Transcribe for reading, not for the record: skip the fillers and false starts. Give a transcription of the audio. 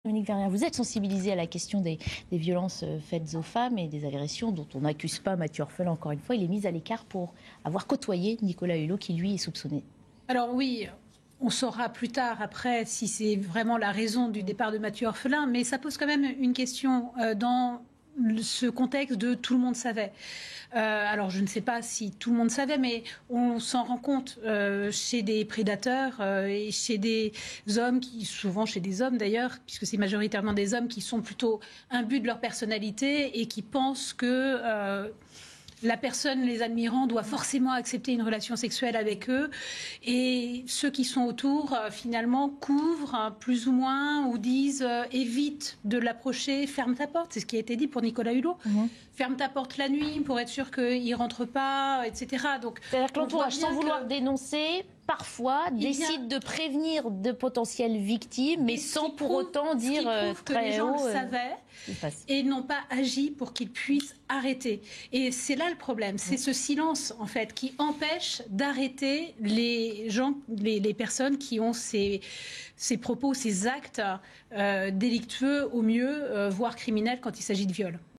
Dominique Vérien, vous êtes sensibilisée à la question des violences faites aux femmes et des agressions dont on n'accuse pas Mathieu Orphelin, encore une fois. Il est mis à l'écart pour avoir côtoyé Nicolas Hulot, qui lui est soupçonné. Alors oui, on saura plus tard, après, si c'est vraiment la raison du départ de Mathieu Orphelin, mais ça pose quand même une question dans ce contexte de tout le monde savait. Alors je ne sais pas si tout le monde savait, mais on s'en rend compte chez des prédateurs et chez des hommes, souvent chez des hommes d'ailleurs, puisque c'est majoritairement des hommes qui sont plutôt imbus de leur personnalité et qui pensent que la personne les admirant doit forcément accepter une relation sexuelle avec eux. Et ceux qui sont autour, finalement, couvrent plus ou moins ou disent évite de l'approcher, ferme ta porte. C'est ce qui a été dit pour Nicolas Hulot. Ferme ta porte la nuit pour être sûr qu'il ne rentre pas, etc. C'est-à-dire que l'entourage, sans vouloir dénoncer, parfois décide de prévenir de potentielles victimes, mais sans pour autant dire très haut. Les gens le savaient et n'ont pas agi pour qu'ils puissent arrêter. Et c'est là le problème, c'est ce silence en fait qui empêche d'arrêter les gens, les personnes qui ont ces propos, ces actes délictueux au mieux, voire criminels quand il s'agit de viol.